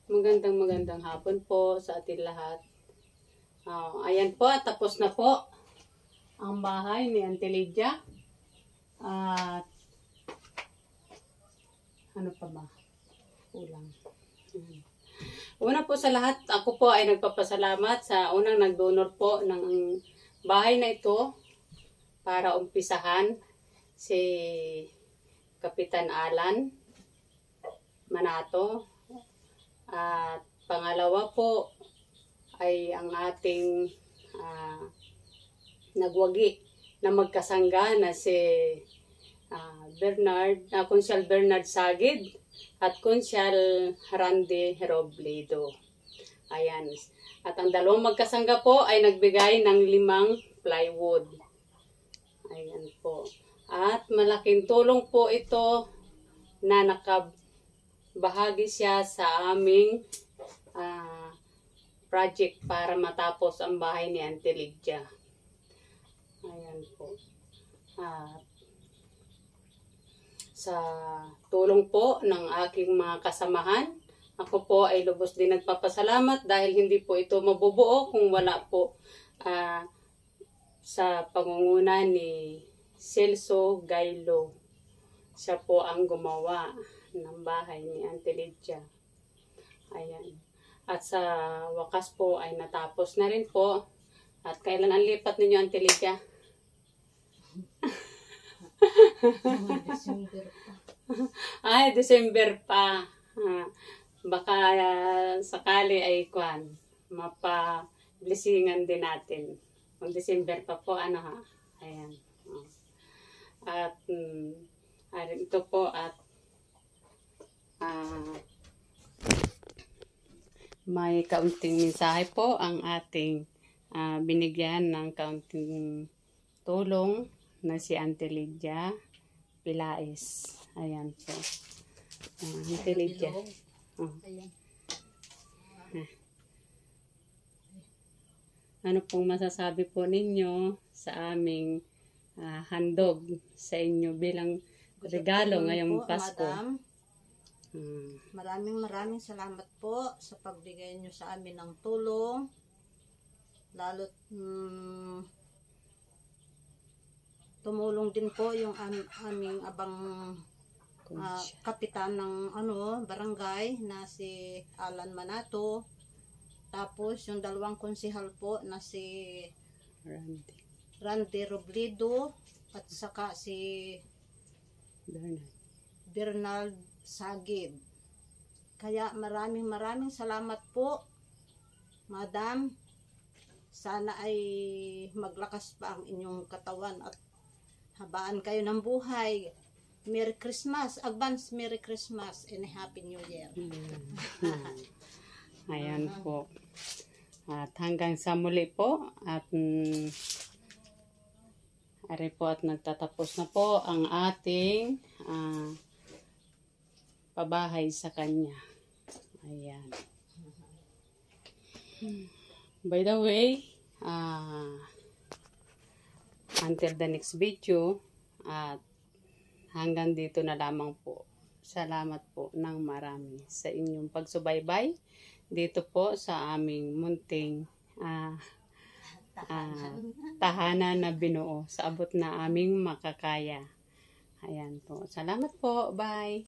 Magandang hapon po sa atin lahat. Ayan po, tapos na po ang bahay ni Auntie Lydia. At ano pa ba? Kulang. Una po sa lahat, ako po ay nagpapasalamat sa unang nagdonor po ng bahay na ito para umpisahan, si Kapitan Alan Manato. At pangalawa po ay ang ating nagwagi na magkasangga na si Consyal Bernard Sagid at Consyal Randy Robledo. Ayan. At ang dalawang magkasangga po ay nagbigay ng 5 plywood. Ayan po. At malaking tulong po ito na nakabahagi siya sa aming project para matapos ang bahay ni Auntie Lydia. Ayan po. At sa tulong po ng aking mga kasamahan, ako po ay lubos din nagpapasalamat dahil hindi po ito mabubuo kung wala po sa pangunguna ni Celso Gailo. Siya po ang gumawa ng bahay ni Auntie Lydia. Ayan. At sa wakas po ay natapos na rin po. At kailan ang lipat ninyo, Auntie Lydia? December pa. Ay, December pa. Baka sakali ay mapa-blessingan din natin. Kung December pa po, ano ha? Ayan. At ito po at may kaunting mensahe po ang ating binigyan ng kaunting tulong na si Auntie Lydia Pilaes. Ayan po. Auntie Lydia. Ayan. Ano pong masasabi po ninyo sa aming handog sa inyo bilang regalo ngayong Pasko? Madam, maraming salamat po sa pagbigay nyo sa amin ng tulong. Lalo't tumulong din po yung aming abang kapitan ng barangay na si Alan Manato. Tapos yung dalawang konsehal po na si Randy Robledo at saka si Bernard Sagid. Kaya maraming salamat po, Madam. Sana ay maglakas pa ang inyong katawan at habaan kayo ng buhay. Merry Christmas, advance Merry Christmas and Happy New Year. Ayan po. At hanggang sa muli po at nagtatapos na po ang ating pabahay sa kanya. Ayan. By the way, until the next video, at hanggang dito na lamang po. Salamat po ng marami sa inyong pagsubaybay dito po sa aming munting tahanan na binuo sa abot na aming makakaya. Ayan po. Salamat po. Bye!